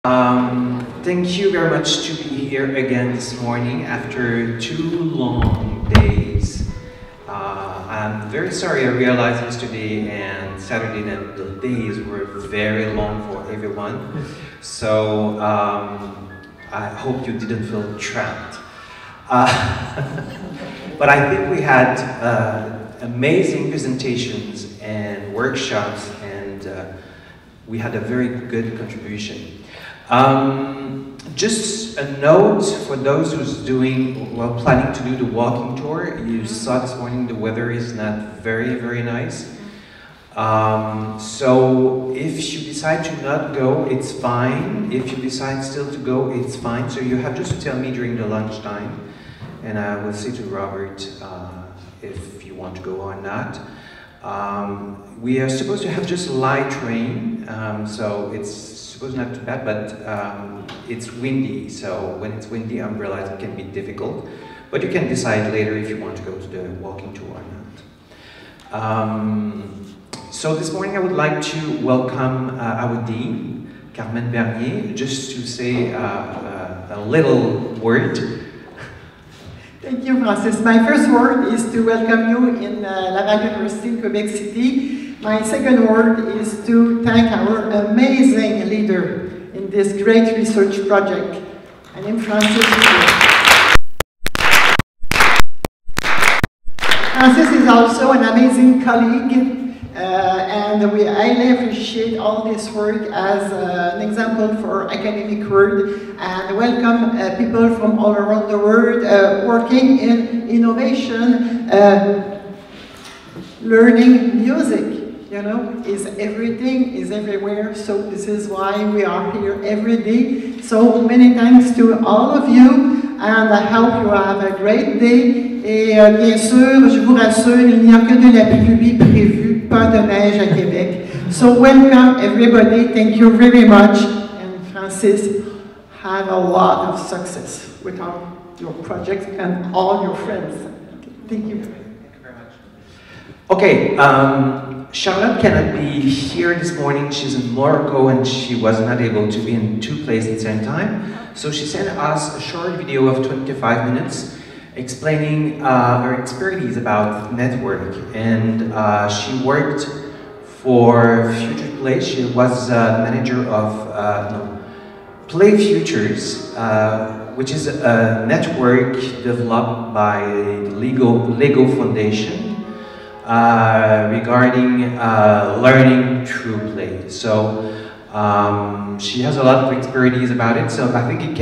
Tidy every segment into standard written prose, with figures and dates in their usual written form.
Thank you very much to be here again this morning after 2 long days. I'm very sorry. I realized yesterday and Saturday that the days were very long for everyone. So I hope you didn't feel trapped. But I think we had amazing presentations and workshops, and we had a very good contribution. Just a note for those who's planning to do the walking tour. You saw this morning the weather is not very nice. So if you decide to not go, it's fine. If you decide still to go, it's fine. So you have just to tell me during the lunchtime, and I will say to Robert if you want to go or not. We are supposed to have just a light rain, so it's supposed not too bad, but it's windy. So when it's windy, I realize it can be difficult. But you can decide later if you want to go to the walking tour or not. So this morning I would like to welcome our Dean, Carmen Bernier, just to say a little word. Thank you, Francis. My first word is to welcome you in Laval University, Quebec City. My second word is to thank our amazing leader in this great research project. My name is Francis. Francis is also an amazing colleague, and we highly appreciate all this work as an example for academic world, and welcome people from all around the world working in innovation, learning music. You know, is everything, is everywhere, so this is why we are here every day. So many thanks to all of you, and I hope you have a great day. Et bien sûr, je vous rassure, il n'y a que de la pluie prévue, pas de neige à Québec. So welcome everybody, thank you very much, and Francis, have a lot of success with all your projects and all your friends. Thank you. Thank you very much. Okay. Charlotte cannot be here this morning. She's in Morocco and she was not able to be in 2 places at the same time. So she sent us a short video of 25 minutes explaining her experience about network. And she worked for Future Play. She was manager of Play Futures, which is a network developed by Lego Foundation. Regarding learning through play. So she has a lot of experience about it, so I think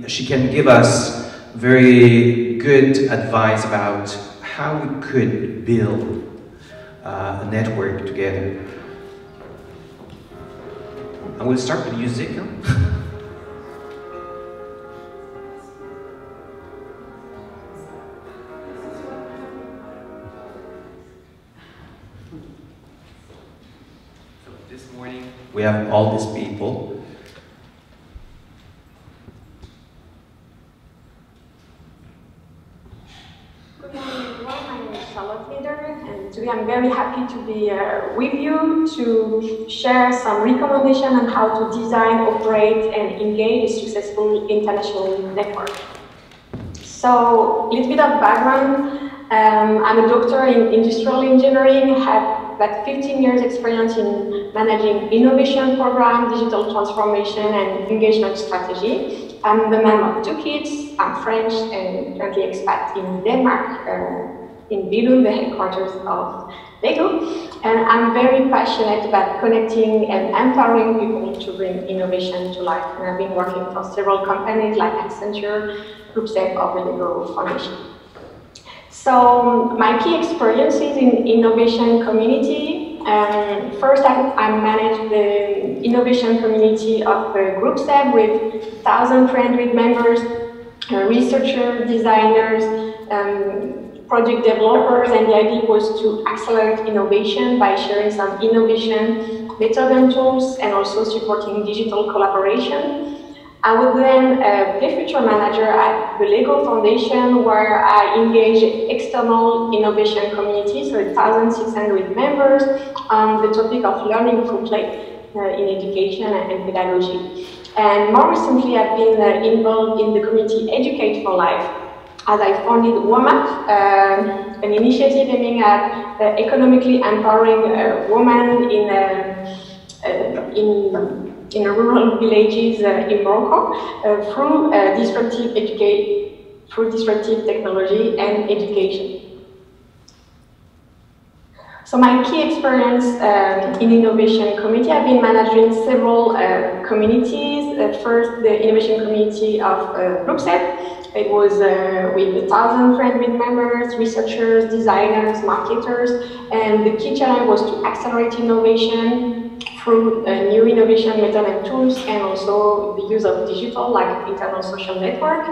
she can give us very good advice about how we could build a network together. I will start with music. We have all these people. Good morning, everyone. My name is Charlotte Leder, and today I'm very happy to be with you to share some recommendations on how to design, operate, and engage a successful international network. So, a little bit of background. I'm a doctor in industrial engineering, have about 15 years experience in managing innovation program, digital transformation, and engagement strategy. I'm the mom of 2 kids. I'm French and currently expat in Denmark, in Billund, the headquarters of Lego. And I'm very passionate about connecting and empowering people to bring innovation to life. And I've been working for several companies like Accenture, GroupStep, or the Lego Foundation. So my key experiences in innovation community. First, I manage the innovation community of GroupStep with 1,300 members, researchers, designers, project developers, and the idea was to accelerate innovation by sharing some innovation methods and tools, and also supporting digital collaboration. I was then a Play Future manager at the Lego Foundation, where I engage external innovation community, so 1,600 members, on the topic of learning through play in education and pedagogy. And more recently, I've been involved in the community Educate for Life, as I founded WOMAP, an initiative aiming at economically empowering women in rural villages in Morocco through disruptive technology and education. So my key experience in innovation community, I've been managing several communities. First, the innovation community of Brookset. It was with 1,000 friendly members, researchers, designers, marketers, and the key challenge was to accelerate innovation through new innovation methods and tools, and also the use of digital, like internal social network.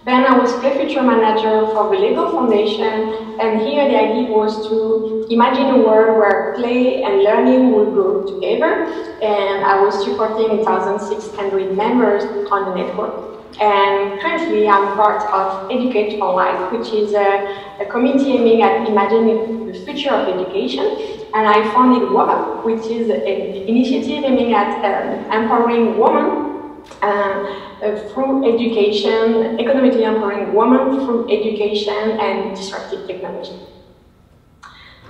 Then I was play feature manager for the LEGO Foundation, and here the idea was to imagine a world where play and learning would go together, and I was supporting 1,600 members on the network. And currently I'm part of Educate for Life, which is a community aiming at imagining the future of education, and I founded WOMAP, which is an initiative aiming at empowering women through education, economically empowering women through education and disruptive technology.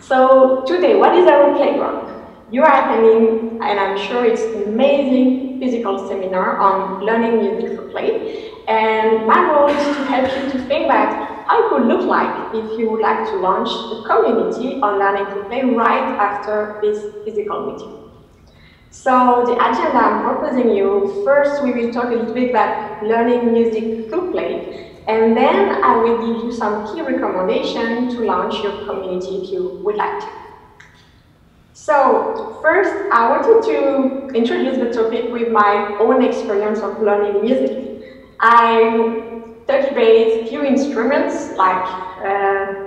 So today, what is our playground? You are attending, and I'm sure it's an amazing physical seminar on learning music through play. And my role is to help you to think back how it could look like if you would like to launch a community on learning to play right after this physical meeting. So the agenda I'm proposing you, first we will talk a little bit about learning music through play, and then I will give you some key recommendations to launch your community if you would like to. So first, I wanted to introduce the topic with my own experience of learning music. I touched base few instruments like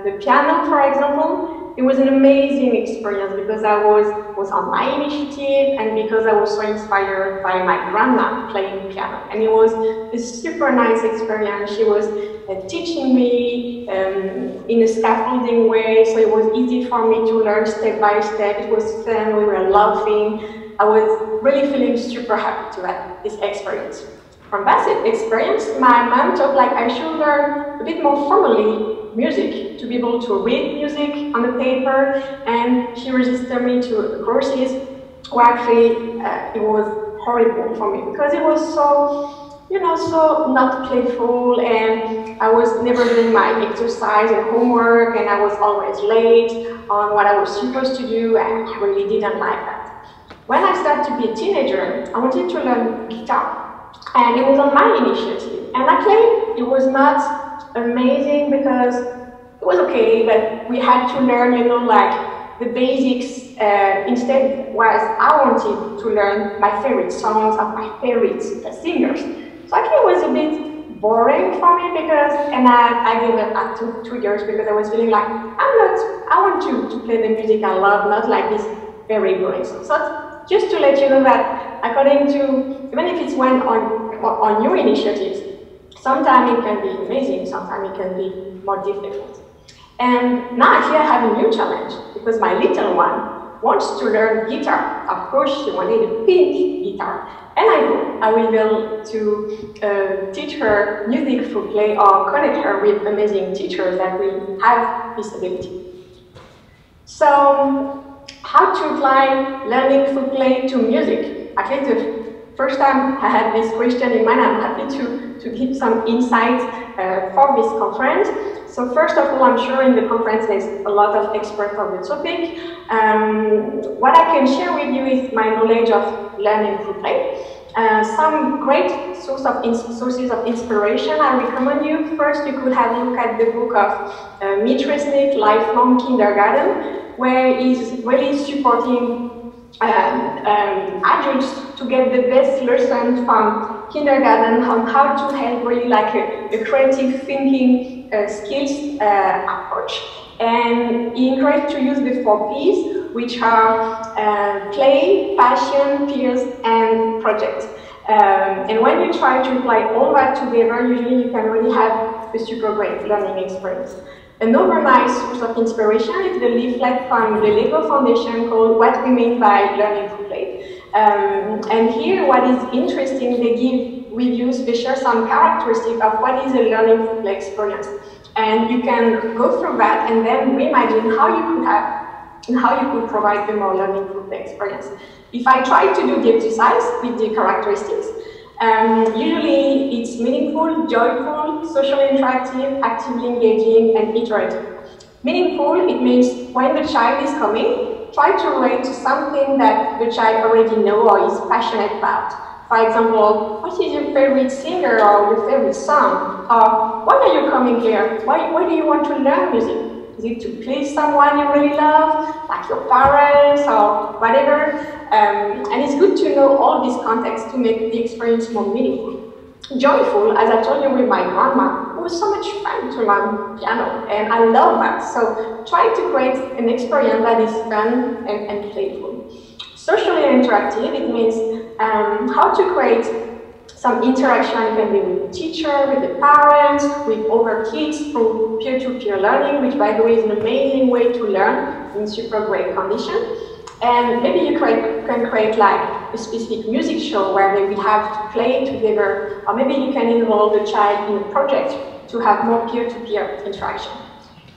the piano, for example. It was an amazing experience because I was on my initiative and because I was so inspired by my grandma playing piano. And it was a super nice experience. She was teaching me in a scaffolding way, so it was easy for me to learn step by step. It was fun, we were laughing. I was really feeling super happy to have this experience. From that experience, my mom thought like I should learn a bit more formally music, to be able to read music on the paper, and she registered me to courses where actually it was horrible for me because it was so, you know, so not playful, and I was never doing my exercise and homework, and I was always late on what I was supposed to do, and I really didn't like that. When I started to be a teenager, I wanted to learn guitar, and it was on my initiative, and actually it was not amazing because it was okay, but we had to learn, you know, like the basics. Instead, was I wanted to learn my favorite songs of my favorite singers. So actually, it was a bit boring for me because, and I gave it after 2 years because I was feeling like I want to play the music I love, not like this very boring song. So just to let you know that according to, even if it's one on your initiatives, sometimes it can be amazing, sometimes it can be more difficult. And now actually I have a new challenge because my little one wants to learn guitar. Of course, she wanted a pink guitar. And I will be able to teach her music through play or connect her with amazing teachers that will have this ability. So, how to apply learning through play to music? Actually, the first time I had this question in mind, I'm happy to give some insights for this conference. So first of all, I'm sure in the conference there's a lot of experts on the topic. What I can share with you is my knowledge of learning through play. Some great sources of inspiration I recommend you. First, you could have a look at the book of Mitch Resnick, Lifelong Kindergarten, where he's really supporting adults to get the best lessons from kindergarten on how to have really like a creative thinking skills approach. And he encouraged to use the 4 Ps, which are play, passion, peers, and project. And when you try to apply all that together, usually you can really have a super great learning experience. Another nice source of inspiration is the leaflet from the LEGO Foundation called What We Mean by Learning Through Play. And here, what is interesting, they give reviews, they share some characteristics of what is a learning through play experience. And you can go through that and then reimagine how you could have and how you could provide them more learning through play experience. If I try to do the exercise with the characteristics, usually it's meaningful, joyful, socially interactive, actively engaging, and iterative. Meaningful, it means when the child is coming, try to relate to something that the child already knows or is passionate about. For example, what is your favorite singer or your favorite song? Or why are you coming here? Why do you want to learn music? Is it to please someone you really love, like your parents or whatever? And it's good to know all this context to make the experience more meaningful. Joyful, as I told you with my grandma, it was so much fun to learn piano, and I love that. So try to create an experience that is fun and playful. Socially interactive, it means how to create some interaction. It can be with the teacher, with the parents, with other kids through peer-to-peer learning, which by the way is an amazing way to learn in super great conditions. And maybe you can create like a specific music show where they will have to play together, or maybe you can involve the child in a project to have more peer-to-peer interaction.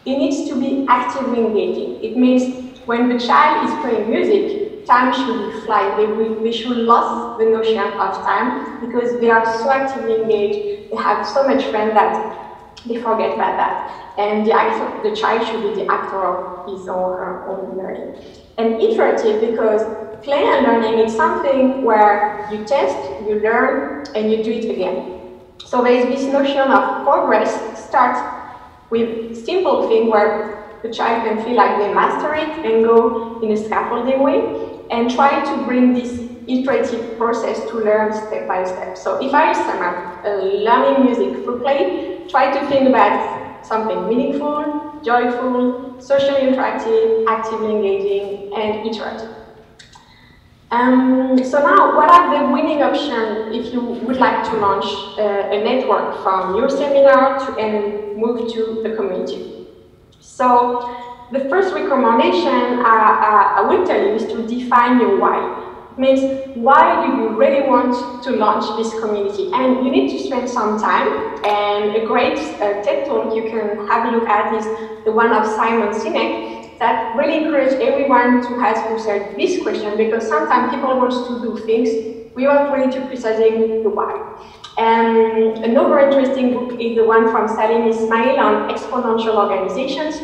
It needs to be actively engaging. It means when the child is playing music, time should fly. They should lose the notion of time because they are so actively engaged, they have so much fun that they forget about that. And the child should be the actor of his or her own learning. And iterative, because play and learning is something where you test, you learn, and you do it again. So there is this notion of progress. Start with simple thing where the child can feel like they master it and go in a scaffolding way, and try to bring this iterative process to learn step by step. So if I sum up learning music through play, try to think about something meaningful, joyful, socially interactive, actively engaging, and iterative. So now, what are the winning options if you would like to launch a network from your seminar and move to the community? So the first recommendation I will tell you is to define your why. It means, why do you really want to launch this community? And you need to spend some time, and a great TED Talk you can have a look at is the one of Simon Sinek, that really encourages everyone to ask themselves this question, because sometimes people want to do things without really to precising the why. And another interesting book is the one from Salim Ismail on exponential organizations,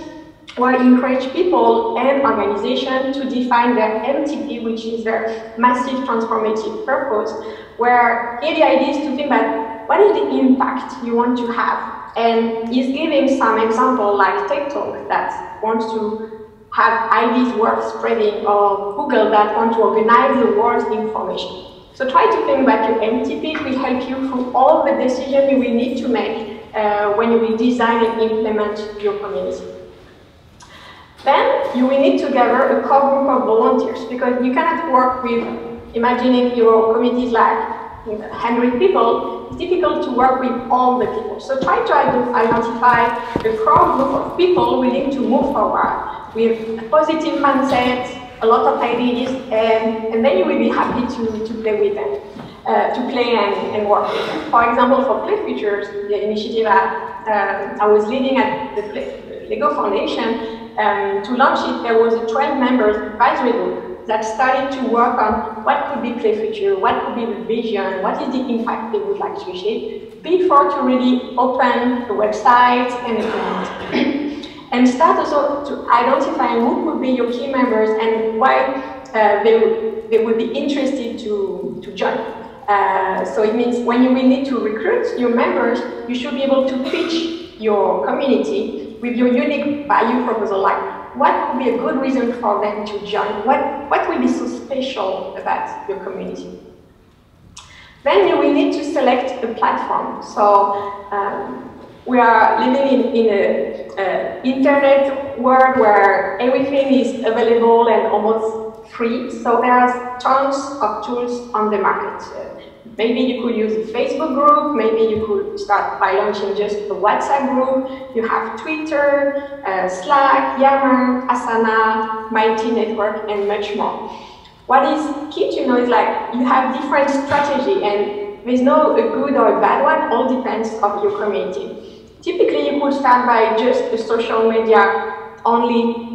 where I encourage people and organizations to define their MTP, which is their massive transformative purpose, where here the idea is to think about what is the impact you want to have. And he's giving some example like TikTok that wants to have ideas worth spreading, or Google that want to organize the world's information. So try to think about your MTP. It will help you through all the decisions you will need to make when you will design and implement your community. Then you will need to gather a core group of volunteers, because you cannot work with, imagining your community is like 100 people, it's difficult to work with all the people. So try to identify a core group of people willing to move forward with a positive mindset, a lot of ideas, and then you will be happy to play with them, to play and work with them. For example, for Play Futures, the initiative I was leading at the Lego Foundation, to launch it, there was a 12-member advisory group that started to work on what could be Play Future, what could be the vision, what is the impact they would like to achieve, before to really open the website and the community. And start also to identify who could be your key members and why they would be interested to join. So it means when you will need to recruit your members, you should be able to pitch your community with your unique value proposal, like what would be a good reason for them to join, what will be so special about your community. Then you will need to select a platform. So we are living in an internet world where everything is available and almost free, so there are tons of tools on the market. Maybe you could use a Facebook group, maybe you could start by launching just a WhatsApp group. You have Twitter, Slack, Yammer, Asana, Mighty Network, and much more. What is key to know is like you have different strategy, and there's no a good or a bad one, all depends on your community. Typically, you could start by just a social media only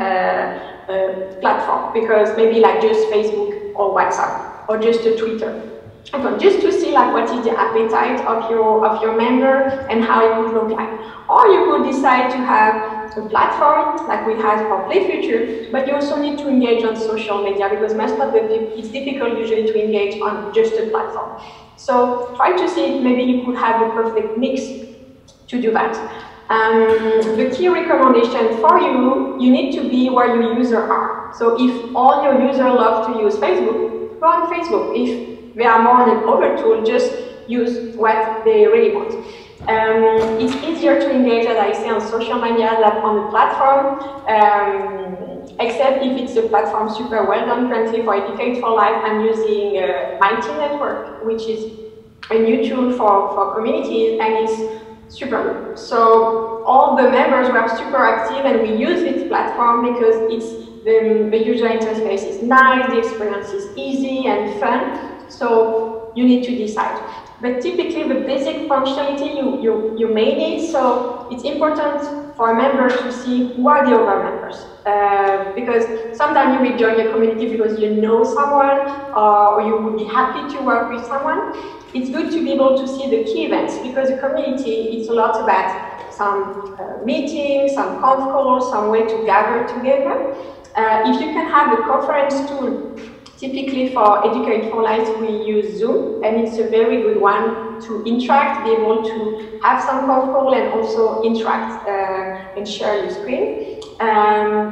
platform, because maybe like just Facebook or WhatsApp or just a Twitter. Okay, just to see like what is the appetite of your member and how it would look like. Or you could decide to have a platform like we have for Play Future, but you also need to engage on social media, because most of the people, it's difficult usually to engage on just a platform. So try to see if maybe you could have a perfect mix to do that. The key recommendation for you, you need to be where your users are. So if all your users love to use Facebook, go on Facebook. If they are more than other tool, just use what they really want. It's easier to engage, as I say, on social media than on the platform, except if it's a platform super well done. Currently for Educate for Life, I'm using Mighty Network, which is a new tool for communities, and it's super good. So all the members were super active, and we use this platform because it's the user interface is nice, the experience is easy and fun. So you need to decide. But typically the basic functionality you may need, so it's important for a member to see who are the other members. Because sometimes you will join a community because you know someone, or you would be happy to work with someone. It's good to be able to see the key events, because the community, it's a lot about some meetings, some conf calls, some way to gather together. If you can have a conference tool, typically for Educate for Life, we use Zoom, and it's a very good one to interact, be able to have some conf call and also interact and share your screen.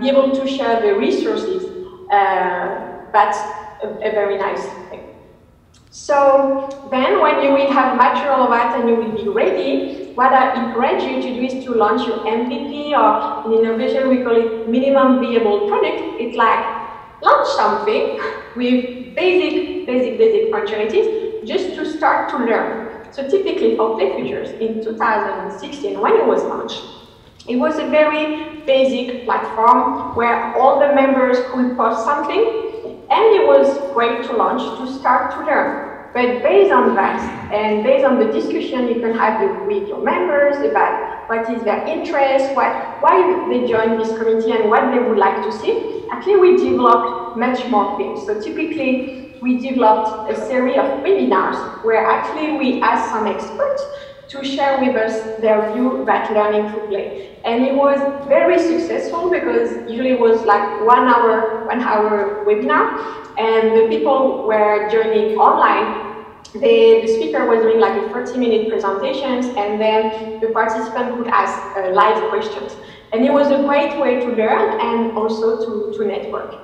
Be able to share the resources, that's a very nice thing. So then when you will have mature all of that and you will be ready, what I encourage you to do is to launch your MVP, or in innovation we call it minimum viable product. It's like launch something with basic functionalities just to start to learn. So typically for Play Futures in 2016, when it was launched, it was a very basic platform where all the members could post something, and it was great to launch to start to learn. But based on that, and based on the discussion you can have with your members about what is their interest, why they join this community and what they would like to see, actually we developed much more things. So typically we developed a series of webinars where actually we asked some experts to share with us their view about learning through play. And it was very successful, because usually it was like 1 hour webinar, and the people were joining online. The speaker was doing like a 30-minute presentations, and then the participant could ask live questions. And it was a great way to learn and also to network.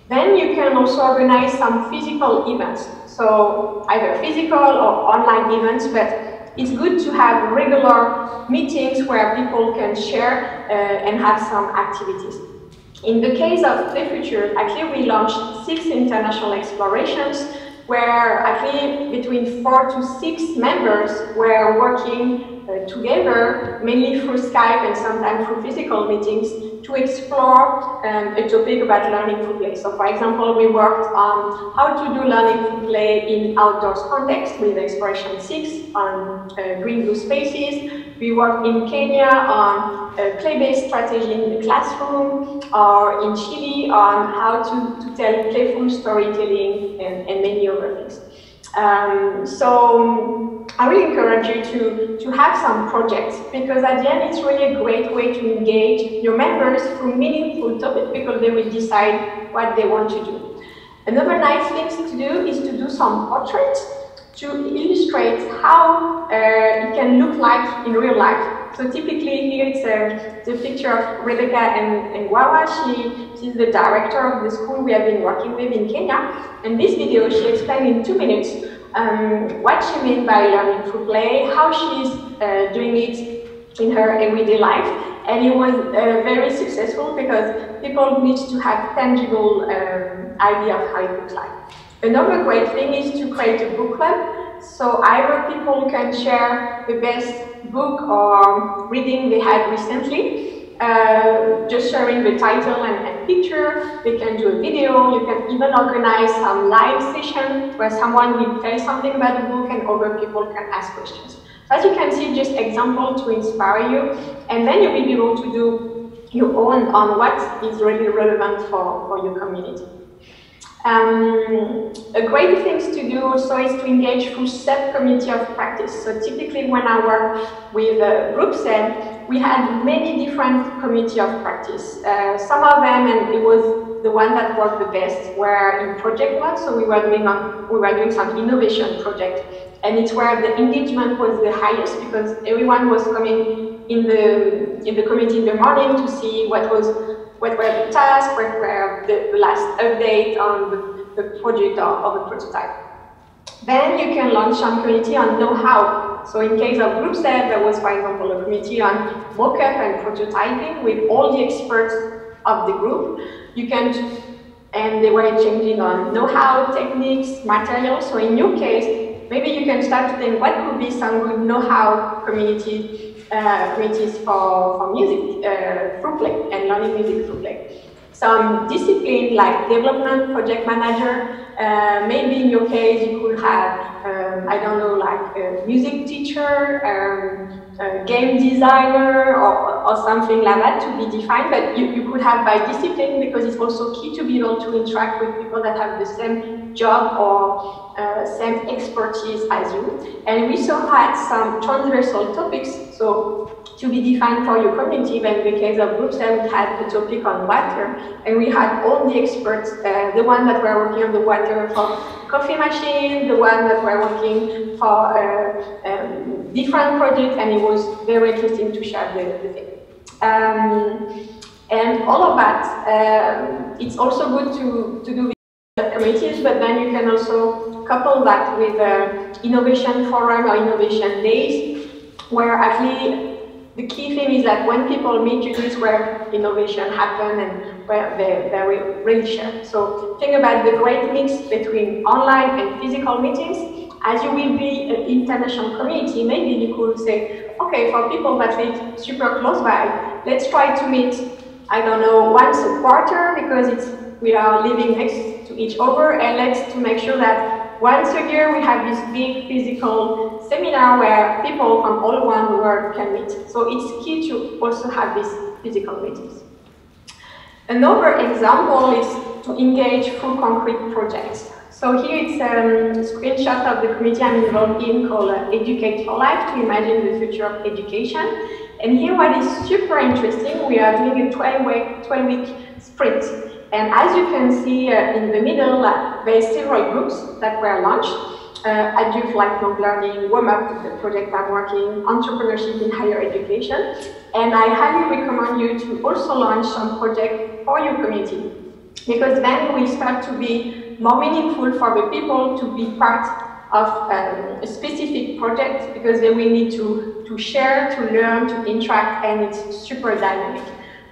Then you can also organize some physical events. So either physical or online events, but it's good to have regular meetings where people can share and have some activities. In the case of Play Future, actually we launched 6 international explorations, where actually between 4 to 6 members were working together, mainly through Skype and sometimes through physical meetings, to explore a topic about learning through play. So for example, we worked on how to do learning through play in outdoors context with Exploration 6 on green blue spaces. We worked in Kenya on play-based strategy in the classroom, or in Chile on how to tell playful storytelling and many other things. So I really encourage you to have some projects, because at the end it's really a great way to engage your members through meaningful topics, because they will decide what they want to do. Another nice thing to do is to do some portraits to illustrate how it can look like in real life. So typically here it's the picture of Rebecca and Wawa. She's the director of the school we have been working with in Kenya. And this video, she explained in 2 minutes what she means by learning through play, how she's doing it in her everyday life. And it was very successful, because people need to have tangible idea of how it looks like. Another great thing is to create a book club. So either people can share the best book or reading they had recently, just sharing the title and picture. We can do a video. You can even organize some live session where someone will tell something about the book and other people can ask questions. So as you can see, just example to inspire you, and then you will be able to do your own on what is really relevant for your community. A great thing to do also is to engage through sub-community of practice. So typically when I work with GroupSed, we had many different community of practice. Some of them, and it was the one that worked the best, were in project one. So we were doing some innovation project, and it's where the engagement was the highest because everyone was coming in the community in the morning to see what were the tasks, what were the last update on the project or the prototype. Then you can launch some community on know-how. So in case of GroupSed, there was, for example, a community on mock-up and prototyping with all the experts of the group. And they were changing on know-how, techniques, materials. So in your case, maybe you can start to think what could be some good know-how communities for music through play and learning music through play. Some discipline like development, project manager, maybe in your case you could have, I don't know, like a music teacher, a game designer, or something like that to be defined, but you could have by discipline because it's also key to be able to interact with people that have the same job or same expertise as you. And we also had some transversal topics, so to be defined for your community. But in the case of GroupSed, we had a topic on water, and we had all the experts, the one that were working on the water for coffee machine, the one that were working for different projects, and it was very interesting to share the thing. And all of that, it's also good to do with communities, but then you can also couple that with innovation forum or innovation days, where actually the key thing is that when people meet you, this is where innovation happens and where they really share. So think about the great mix between online and physical meetings. As you will be an international community, maybe you could say, okay, for people that live super close by, let's try to meet, I don't know, once a quarter because we are living next to each other, and let's to make sure that once a year we have this big physical seminar where people from all around the world can meet. So it's key to also have these physical meetings. Another example is to engage through concrete projects. So here it's a screenshot of the community I'm involved in called Educate for Life, to imagine the future of education. And here what is super interesting, we are doing a 12-week sprint. And as you can see in the middle, there are several groups that were launched. Adult lifelong learning, warm-up, the project I'm working, entrepreneurship in higher education. And I highly recommend you to also launch some project for your community, because then we start to be more meaningful for the people to be part of a specific project, because they will need to share, to learn, to interact, and it's super dynamic.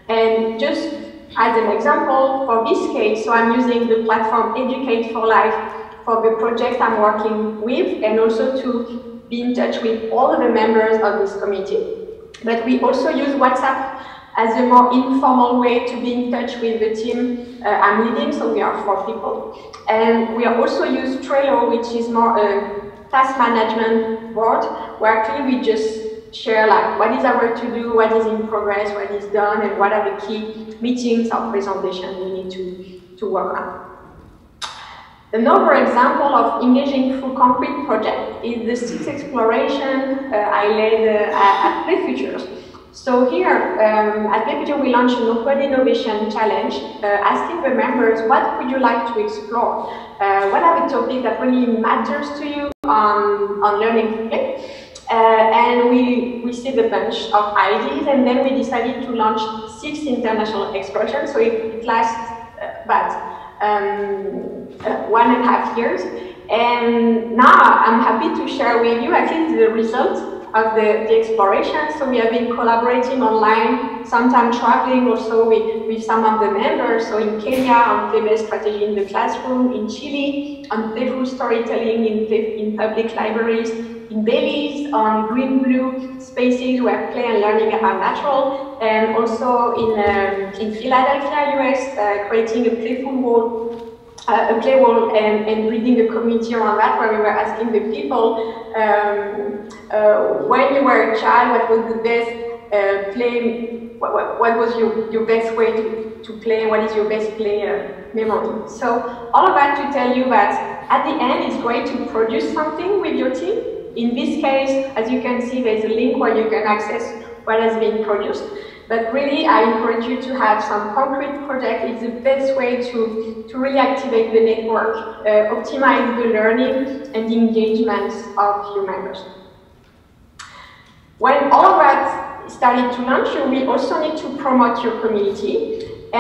And just as an example, for this case, so I'm using the platform Educate for Life for the project I'm working with, and also to be in touch with all of the members of this committee. But we also use WhatsApp as a more informal way to be in touch with the team I'm leading, so we are 4 people. And we also use Trello, which is more a task management board, where actually we just share like what is our to-do, what is in progress, what is done, and what are the key meetings or presentations we need to work on. Another example of engaging through concrete project is the 6 exploration I led at Play Futures. So here at Play Futures we launched an open innovation challenge asking the members what would you like to explore, what are the topics that really matters to you on learning to play. And we received a bunch of ideas, and then we decided to launch 6 international explorations. So it lasts about 1.5 years. And now I'm happy to share with you at least the results of the exploration. So we have been collaborating online, sometimes traveling also with some of the members. So in Kenya, on play-based strategy in the classroom, in Chile, on playful storytelling in public libraries, in Belize, on green-blue spaces where play and learning are natural, and also in Philadelphia, US, creating a playful wall. A play wall and building a community around that, where we were asking the people when you were a child, what was the best play, what was your best way to play, what is your best play memory. So all of that to tell you that at the end it's great to produce something with your team. In this case, as you can see, there's a link where you can access what has been produced. But really, I encourage you to have some concrete project. It's the best way to really activate the network, optimize the learning and the engagement of your members. When all of that started to launch, you will also need to promote your community.